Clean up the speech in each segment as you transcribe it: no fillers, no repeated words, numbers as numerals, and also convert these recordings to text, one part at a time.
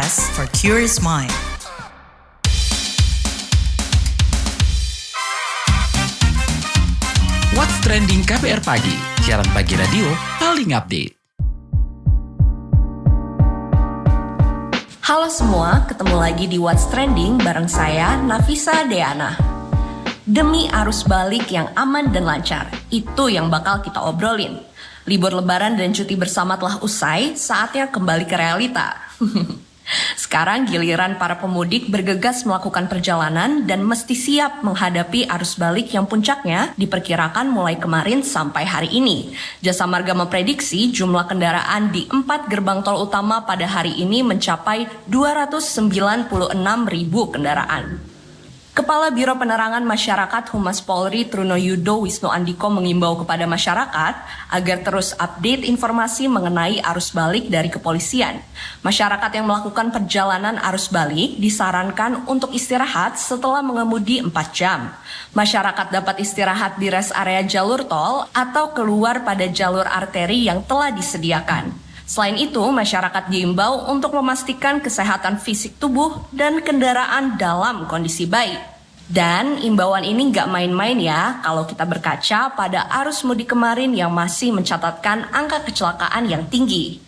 podcast for curious mind. What's Trending KBR Pagi, siaran pagi radio paling update. Halo semua, ketemu lagi di What's Trending bareng saya, Nafisa Deana. Demi arus balik yang aman dan lancar, itu yang bakal kita obrolin. Libur lebaran dan cuti bersama telah usai, saatnya kembali ke realita. Sekarang giliran para pemudik bergegas melakukan perjalanan dan mesti siap menghadapi arus balik yang puncaknya diperkirakan mulai kemarin sampai hari ini. Jasa Marga memprediksi jumlah kendaraan di 4 gerbang tol utama pada hari ini mencapai 296.000 kendaraan. Kepala Biro Penerangan Masyarakat Humas Polri Truno Yudo Wisnu Andiko mengimbau kepada masyarakat agar terus update informasi mengenai arus balik dari kepolisian. Masyarakat yang melakukan perjalanan arus balik disarankan untuk istirahat setelah mengemudi 4 jam. Masyarakat dapat istirahat di rest area jalur tol atau keluar pada jalur arteri yang telah disediakan. Selain itu, masyarakat diimbau untuk memastikan kesehatan fisik tubuh dan kendaraan dalam kondisi baik. Dan imbauan ini nggak main-main ya kalau kita berkaca pada arus mudik kemarin yang masih mencatatkan angka kecelakaan yang tinggi.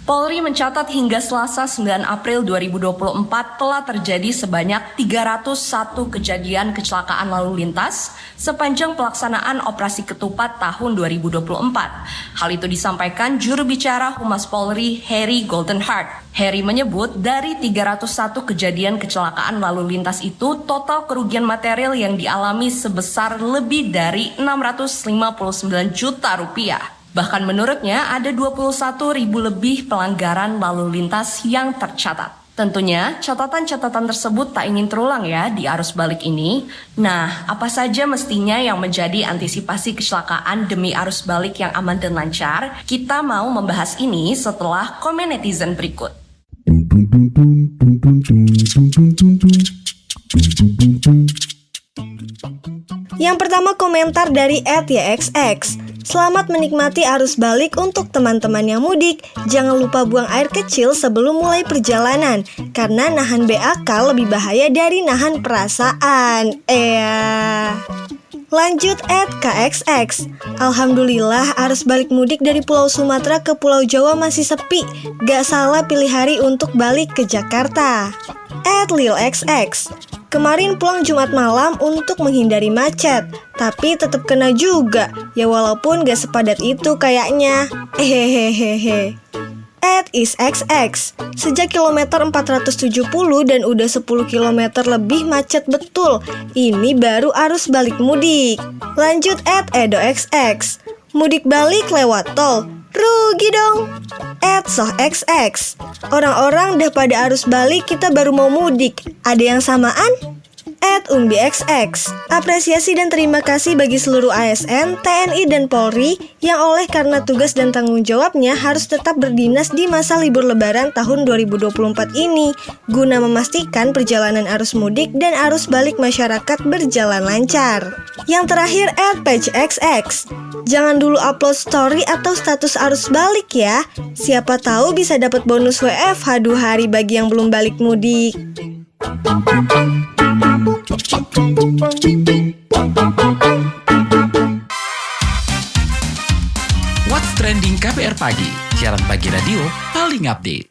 Polri mencatat hingga Selasa 9 April 2024 telah terjadi sebanyak 301 kejadian kecelakaan lalu lintas sepanjang pelaksanaan operasi ketupat tahun 2024. Hal itu disampaikan juru bicara Humas Polri Harry Goldenheart. Harry menyebut dari 301 kejadian kecelakaan lalu lintas itu total kerugian material yang dialami sebesar lebih dari 659 juta rupiah. Bahkan menurutnya ada 21.000 lebih pelanggaran lalu lintas yang tercatat. Tentunya catatan-catatan tersebut tak ingin terulang ya di arus balik ini. Nah, apa saja mestinya yang menjadi antisipasi kecelakaan demi arus balik yang aman dan lancar? Kita mau membahas ini setelah komen netizen berikut. Yang pertama komentar dari @yxx. Selamat menikmati arus balik untuk teman-teman yang mudik. Jangan lupa buang air kecil sebelum mulai perjalanan, karena nahan BAK lebih bahaya dari nahan perasaan. Lanjut @kxx. Alhamdulillah arus balik mudik dari Pulau Sumatera ke Pulau Jawa masih sepi. Gak salah pilih hari untuk balik ke Jakarta. @lilxx. Kemarin pulang Jumat malam untuk menghindari macet, tapi tetap kena juga. Ya walaupun gak sepadat itu kayaknya. Hehehehe. @isxx. Sejak kilometer 470 dan udah 10 kilometer lebih macet betul. Ini baru arus balik mudik. Lanjut @edoxx. Mudik balik lewat tol. Rugi dong. @sohxx. Orang-orang udah pada arus balik, kita baru mau mudik. Ada yang samaan? @umbixx. Apresiasi dan terima kasih bagi seluruh ASN, TNI dan Polri yang oleh karena tugas dan tanggung jawabnya harus tetap berdinas di masa libur lebaran tahun 2024 ini guna memastikan perjalanan arus mudik dan arus balik masyarakat berjalan lancar. Yang terakhir @pagexx. Jangan dulu upload story atau status arus balik ya. Siapa tahu bisa dapat bonus WFH 2 hari bagi yang belum balik mudik. What's Trending KBR Pagi, siaran pagi radio paling update.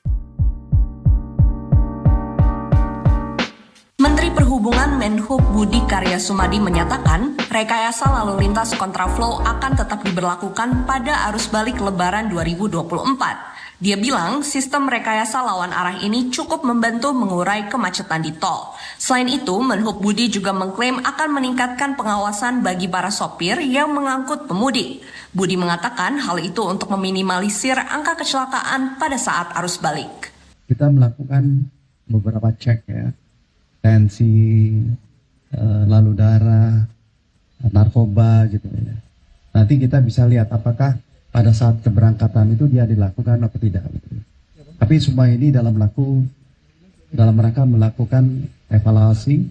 Menteri Perhubungan Menhub Budi Karya Sumadi menyatakan rekayasa lalu lintas kontraflow akan tetap diberlakukan pada arus balik Lebaran 2024. Dia bilang sistem rekayasa lawan arah ini cukup membantu mengurai kemacetan di tol. Selain itu, Menhub Budi juga mengklaim akan meningkatkan pengawasan bagi para sopir yang mengangkut pemudik. Budi mengatakan hal itu untuk meminimalisir angka kecelakaan pada saat arus balik. Kita melakukan beberapa cek ya, tensi, lalu darah, narkoba gitu ya. Nanti kita bisa lihat apakah pada saat keberangkatan itu dia dilakukan atau tidak. Tapi semua ini dalam rangka melakukan evaluasi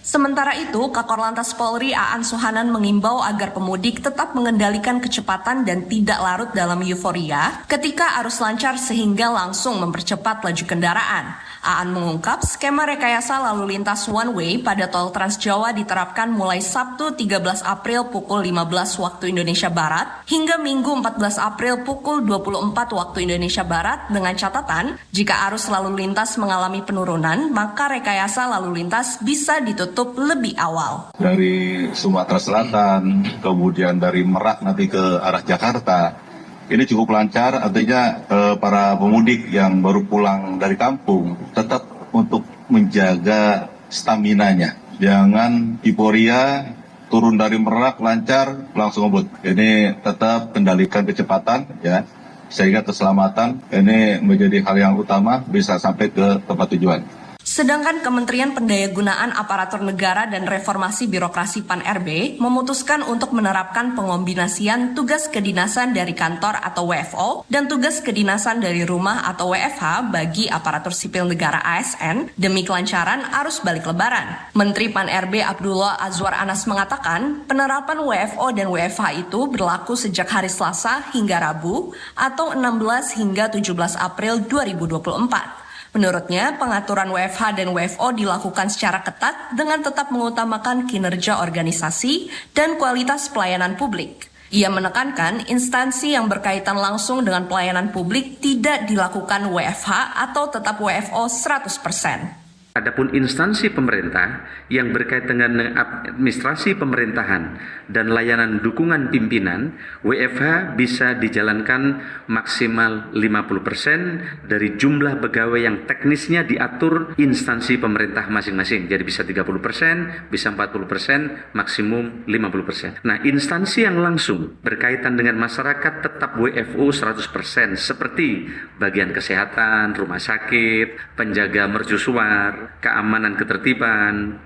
Sementara itu, Kakor Lantas Polri Aan Suhanan mengimbau agar pemudik tetap mengendalikan kecepatan dan tidak larut dalam euforia ketika arus lancar sehingga langsung mempercepat laju kendaraan. Aan mengungkap skema rekayasa lalu lintas one way pada tol Trans Jawa diterapkan mulai Sabtu 13 April pukul 15 waktu Indonesia Barat hingga Minggu 14 April pukul 24 waktu Indonesia Barat dengan catatan jika arus lalu lintas mengalami penurunan maka rekayasa lalu lintas bisa ditutup lebih awal. Dari Sumatera Selatan, kemudian dari Merak nanti ke arah Jakarta, ini cukup lancar, artinya para pemudik yang baru pulang dari kampung tetap untuk menjaga staminanya. Jangan euforia, turun dari Merak lancar, langsung ngebut. Ini tetap kendalikan kecepatan ya, sehingga keselamatan ini menjadi hal yang utama bisa sampai ke tempat tujuan. Sedangkan Kementerian Pendayagunaan Aparatur Negara dan Reformasi Birokrasi PAN-RB memutuskan untuk menerapkan pengombinasian tugas kedinasan dari kantor atau WFO dan tugas kedinasan dari rumah atau WFH bagi aparatur sipil negara ASN demi kelancaran arus balik lebaran. Menteri PAN-RB Abdullah Azwar Anas mengatakan penerapan WFO dan WFH itu berlaku sejak hari Selasa hingga Rabu atau 16 hingga 17 April 2024. Menurutnya, pengaturan WFH dan WFO dilakukan secara ketat dengan tetap mengutamakan kinerja organisasi dan kualitas pelayanan publik. Ia menekankan instansi yang berkaitan langsung dengan pelayanan publik tidak dilakukan WFH atau tetap WFO 100%. Adapun instansi pemerintah yang berkaitan dengan administrasi pemerintahan dan layanan dukungan pimpinan, WFH bisa dijalankan maksimal 50% dari jumlah pegawai yang teknisnya diatur instansi pemerintah masing-masing. Jadi bisa 30%, bisa 40%, maksimum 50%. Nah, instansi yang langsung berkaitan dengan masyarakat tetap WFO 100% seperti bagian kesehatan, rumah sakit, penjaga mercusuar, keamanan ketertiban.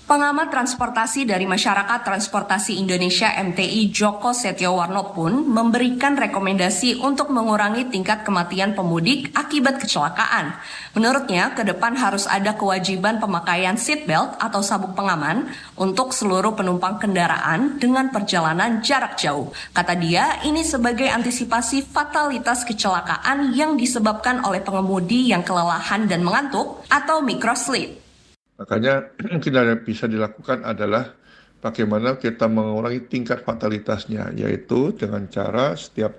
Pengamat transportasi dari Masyarakat Transportasi Indonesia MTI Joko Setiowarno pun memberikan rekomendasi untuk mengurangi tingkat kematian pemudik akibat kecelakaan. Menurutnya, ke depan harus ada kewajiban pemakaian seatbelt atau sabuk pengaman untuk seluruh penumpang kendaraan dengan perjalanan jarak jauh. Kata dia, ini sebagai antisipasi fatalitas kecelakaan yang disebabkan oleh pengemudi yang kelelahan dan mengantuk atau microsleep. Makanya yang bisa dilakukan adalah bagaimana kita mengurangi tingkat fatalitasnya, yaitu dengan cara setiap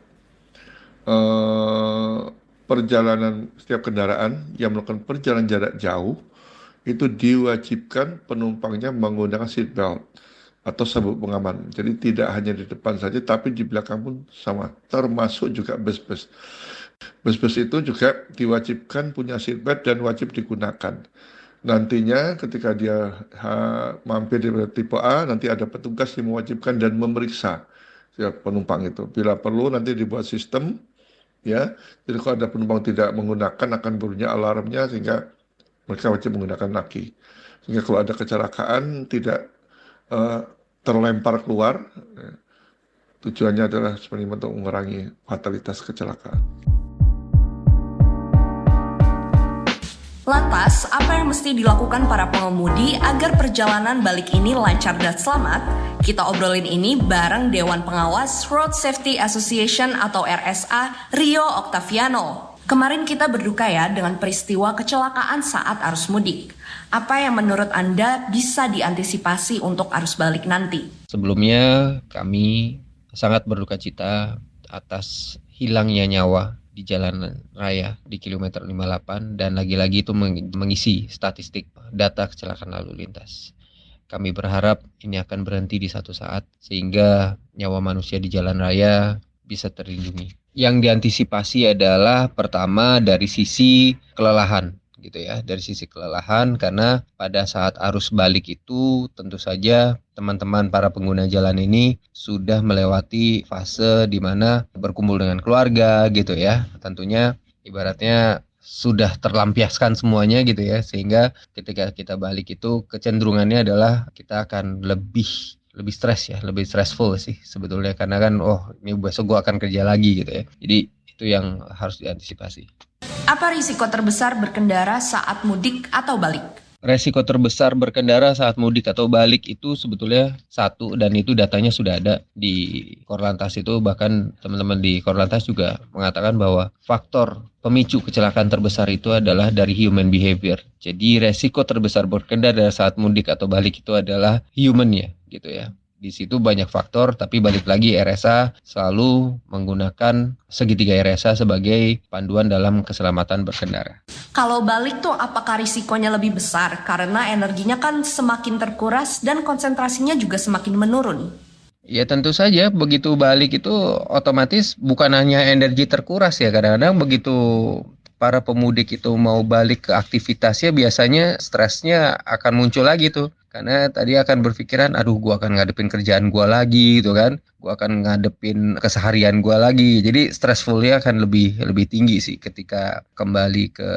setiap kendaraan yang melakukan perjalanan jarak jauh itu diwajibkan penumpangnya menggunakan seatbelt atau sabuk pengaman. Jadi tidak hanya di depan saja, tapi di belakang pun sama, termasuk juga bus-bus. Bus-bus itu juga diwajibkan punya seatbelt dan wajib digunakan. Nantinya ketika dia mampir di tipe A, nanti ada petugas yang mewajibkan dan memeriksa penumpang itu. Bila perlu nanti dibuat sistem, ya. Jadi kalau ada penumpang tidak menggunakan akan bunyi alarmnya sehingga mereka wajib menggunakan lagi. Sehingga kalau ada kecelakaan tidak terlempar keluar. Tujuannya adalah sebenarnya untuk mengurangi fatalitas kecelakaan. Lantas, apa yang mesti dilakukan para pengemudi agar perjalanan balik ini lancar dan selamat? Kita obrolin ini bareng Dewan Pengawas Road Safety Association atau RSA, Rio Octaviano. Kemarin kita berduka ya dengan peristiwa kecelakaan saat arus mudik. Apa yang menurut Anda bisa diantisipasi untuk arus balik nanti? Sebelumnya kami sangat berduka cita atas hilangnya nyawa di jalan raya di kilometer 58 dan lagi-lagi itu mengisi statistik data kecelakaan lalu lintas. Kami berharap ini akan berhenti di satu saat sehingga nyawa manusia di jalan raya bisa terlindungi. Yang diantisipasi adalah pertama dari sisi kelelahan gitu ya, dari sisi kelelahan karena pada saat arus balik itu tentu saja teman-teman para pengguna jalan ini sudah melewati fase di mana berkumpul dengan keluarga gitu ya. Tentunya ibaratnya sudah terlampiaskan semuanya gitu ya, sehingga ketika kita balik itu kecenderungannya adalah kita akan lebih stres ya, lebih stressful sih sebetulnya karena kan ini besok gue akan kerja lagi gitu ya. Jadi itu yang harus diantisipasi. Apa risiko terbesar berkendara saat mudik atau balik? Resiko terbesar berkendara saat mudik atau balik itu sebetulnya satu, dan itu datanya sudah ada di Korlantas itu, bahkan teman-teman di Korlantas juga mengatakan bahwa faktor pemicu kecelakaan terbesar itu adalah dari human behavior. Jadi resiko terbesar berkendara saat mudik atau balik itu adalah human ya, gitu ya. Di situ banyak faktor, tapi balik lagi RSA selalu menggunakan segitiga RSA sebagai panduan dalam keselamatan berkendara. Kalau balik tuh apakah risikonya lebih besar karena energinya kan semakin terkuras dan konsentrasinya juga semakin menurun? Ya tentu saja begitu balik itu otomatis bukan hanya energi terkuras ya, kadang-kadang begitu para pemudik itu mau balik ke aktivitasnya biasanya stresnya akan muncul lagi tuh. Karena tadi akan berpikiran, aduh gua akan ngadepin kerjaan gua lagi gitu kan. Gua akan ngadepin keseharian gua lagi. Jadi stressfulnya akan lebih tinggi sih ketika kembali ke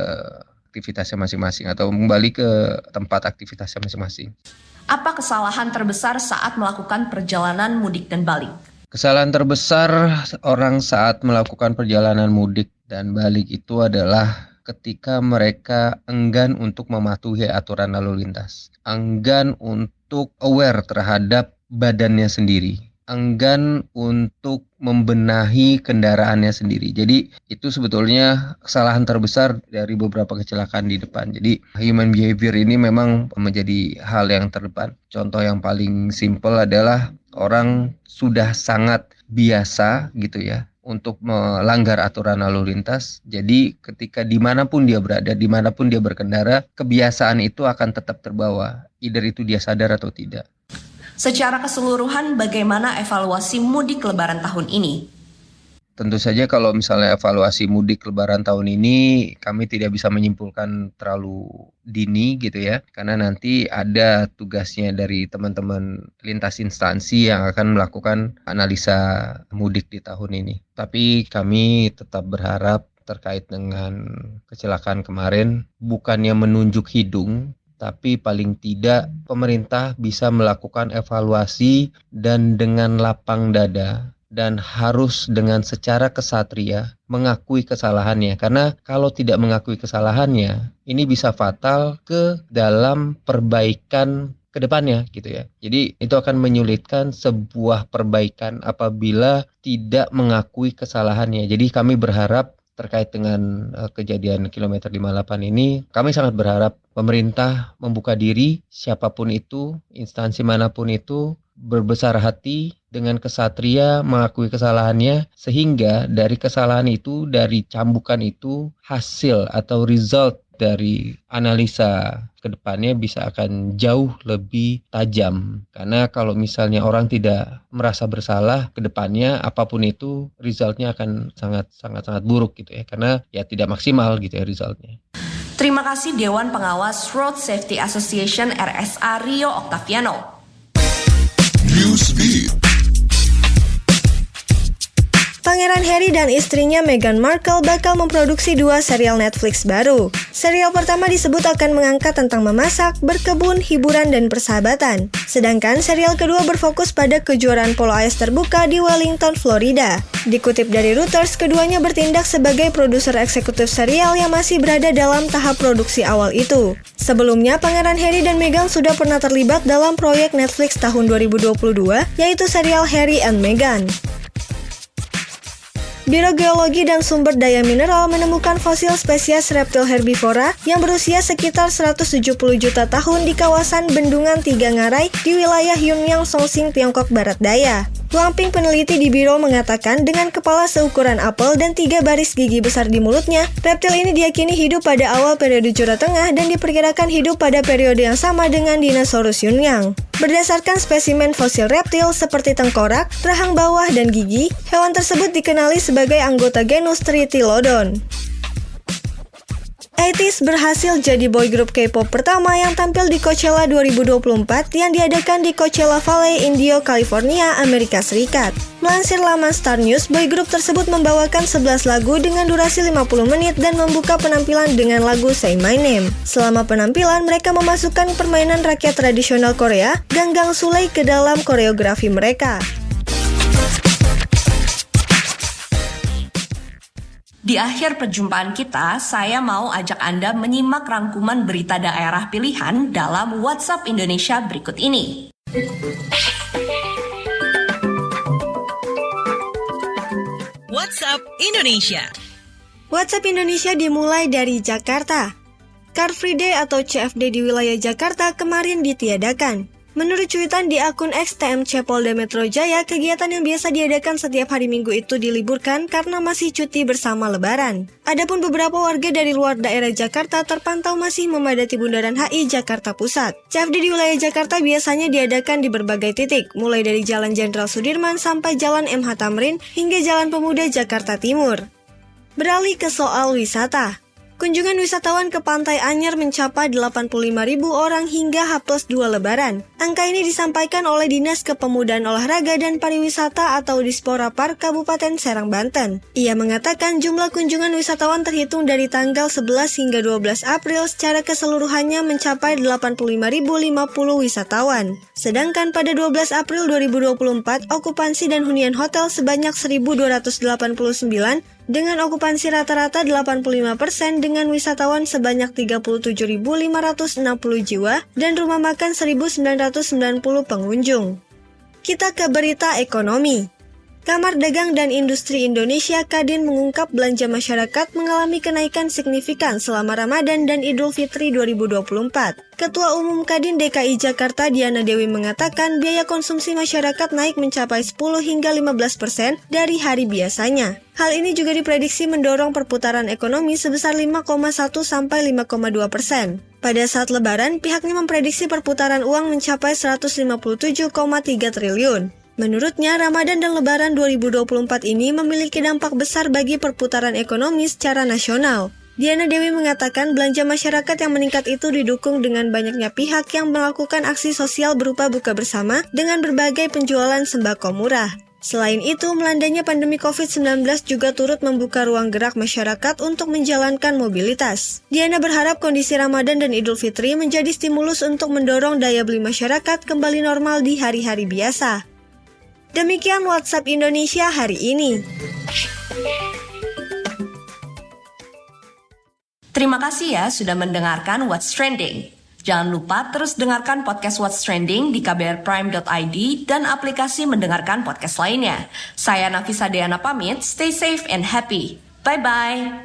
aktivitasnya masing-masing atau kembali ke tempat aktivitasnya masing-masing. Apa kesalahan terbesar saat melakukan perjalanan mudik dan balik? Kesalahan terbesar orang saat melakukan perjalanan mudik dan balik itu adalah ketika mereka enggan untuk mematuhi aturan lalu lintas, enggan untuk aware terhadap badannya sendiri, enggan untuk membenahi kendaraannya sendiri. Jadi itu sebetulnya kesalahan terbesar dari beberapa kecelakaan di depan. Jadi human behavior ini memang menjadi hal yang terdepan. Contoh yang paling simpel adalah orang sudah sangat biasa gitu ya untuk melanggar aturan lalu lintas. Jadi ketika dimanapun dia berada, dimanapun dia berkendara, kebiasaan itu akan tetap terbawa, either itu dia sadar atau tidak. Secara keseluruhan, bagaimana evaluasi mudik Lebaran tahun ini? Tentu saja kalau misalnya evaluasi mudik Lebaran tahun ini, kami tidak bisa menyimpulkan terlalu dini gitu ya, karena nanti ada tugasnya dari teman-teman lintas instansi yang akan melakukan analisa mudik di tahun ini. Tapi kami tetap berharap terkait dengan kecelakaan kemarin, bukannya menunjuk hidung, tapi paling tidak pemerintah bisa melakukan evaluasi dan dengan lapang dada dan harus dengan secara kesatria mengakui kesalahannya. Karena kalau tidak mengakui kesalahannya, ini bisa fatal ke dalam perbaikan ke depannya gitu ya. Jadi itu akan menyulitkan sebuah perbaikan apabila tidak mengakui kesalahannya. Jadi kami berharap terkait dengan kejadian kilometer 58 ini, kami sangat berharap pemerintah membuka diri, siapapun itu, instansi manapun itu, berbesar hati dengan kesatria mengakui kesalahannya, sehingga dari kesalahan itu, dari cambukan itu, hasil atau result dari analisa ke depannya bisa akan jauh lebih tajam. Karena kalau misalnya orang tidak merasa bersalah ke depannya, apapun itu resultnya akan sangat buruk gitu ya. Karena ya tidak maksimal gitu ya resultnya. Terima kasih Dewan Pengawas Road Safety Association RSA Rio Octaviano. Newsbeat. Pangeran Harry dan istrinya Meghan Markle bakal memproduksi 2 serial Netflix baru. Serial pertama disebut akan mengangkat tentang memasak, berkebun, hiburan, dan persahabatan. Sedangkan serial kedua berfokus pada kejuaraan polo ice terbuka di Wellington, Florida. Dikutip dari Reuters, keduanya bertindak sebagai produser eksekutif serial yang masih berada dalam tahap produksi awal itu. Sebelumnya, Pangeran Harry dan Meghan sudah pernah terlibat dalam proyek Netflix tahun 2022, yaitu serial Harry and Meghan. Biro Geologi dan Sumber Daya Mineral menemukan fosil spesies reptil herbivora yang berusia sekitar 170 juta tahun di kawasan Bendungan Tiga Ngarai di wilayah Yunyang, Songxing, Tiongkok Barat Daya. Wang Ping, peneliti di biro, mengatakan dengan kepala seukuran apel dan 3 baris gigi besar di mulutnya, reptil ini diyakini hidup pada awal periode Jura Tengah dan diperkirakan hidup pada periode yang sama dengan dinosaurus Yunyang. Berdasarkan spesimen fosil reptil seperti tengkorak, rahang bawah, dan gigi, hewan tersebut dikenali sebagai anggota genus Tritylodon. 80s berhasil jadi boy group K-pop pertama yang tampil di Coachella 2024 yang diadakan di Coachella Valley, Indio, California, Amerika Serikat. Melansir laman Star News, boy group tersebut membawakan 11 lagu dengan durasi 50 menit dan membuka penampilan dengan lagu Say My Name. Selama penampilan, mereka memasukkan permainan rakyat tradisional Korea, Ganggang Sulay, ke dalam koreografi mereka. Di akhir perjumpaan kita, saya mau ajak Anda menyimak rangkuman berita daerah pilihan dalam WhatsApp Indonesia berikut ini. WhatsApp Indonesia. WhatsApp Indonesia dimulai dari Jakarta. Car Free Day atau CFD di wilayah Jakarta kemarin ditiadakan. Menurut cuitan di akun X TMC Polda Metro Jaya, kegiatan yang biasa diadakan setiap hari Minggu itu diliburkan karena masih cuti bersama Lebaran. Adapun beberapa warga dari luar daerah Jakarta terpantau masih memadati Bundaran HI Jakarta Pusat. CFD di wilayah Jakarta biasanya diadakan di berbagai titik, mulai dari Jalan Jenderal Sudirman sampai Jalan MH Tamrin hingga Jalan Pemuda Jakarta Timur. Beralih ke soal wisata. Kunjungan wisatawan ke Pantai Anyer mencapai 85.000 orang hingga H+2 Lebaran. Angka ini disampaikan oleh Dinas Kepemudaan Olahraga dan Pariwisata atau Dispora Park Kabupaten Serang, Banten. Ia mengatakan jumlah kunjungan wisatawan terhitung dari tanggal 11 hingga 12 April secara keseluruhannya mencapai 85.050 wisatawan. Sedangkan pada 12 April 2024, okupansi dan hunian hotel sebanyak 1.289 dengan okupansi rata-rata 85% dengan wisatawan sebanyak 37.560 jiwa dan rumah makan 1.990 pengunjung. Kita ke berita ekonomi. Kamar Dagang dan Industri Indonesia Kadin mengungkap belanja masyarakat mengalami kenaikan signifikan selama Ramadan dan Idul Fitri 2024. Ketua Umum Kadin DKI Jakarta Diana Dewi mengatakan biaya konsumsi masyarakat naik mencapai 10 hingga 15% dari hari biasanya. Hal ini juga diprediksi mendorong perputaran ekonomi sebesar 5,1 sampai 5,2%. Pada saat Lebaran, pihaknya memprediksi perputaran uang mencapai 157,3 triliun. Menurutnya, Ramadan dan Lebaran 2024 ini memiliki dampak besar bagi perputaran ekonomi secara nasional. Diana Dewi mengatakan belanja masyarakat yang meningkat itu didukung dengan banyaknya pihak yang melakukan aksi sosial berupa buka bersama dengan berbagai penjualan sembako murah. Selain itu, melandainya pandemi COVID-19 juga turut membuka ruang gerak masyarakat untuk menjalankan mobilitas. Diana berharap kondisi Ramadan dan Idul Fitri menjadi stimulus untuk mendorong daya beli masyarakat kembali normal di hari-hari biasa. Demikian WhatsApp Indonesia hari ini. Terima kasih ya sudah mendengarkan What's Trending. Jangan lupa terus dengarkan podcast What's Trending di kbrprime.id dan aplikasi mendengarkan podcast lainnya. Saya Nafisa Deana pamit, stay safe and happy. Bye-bye.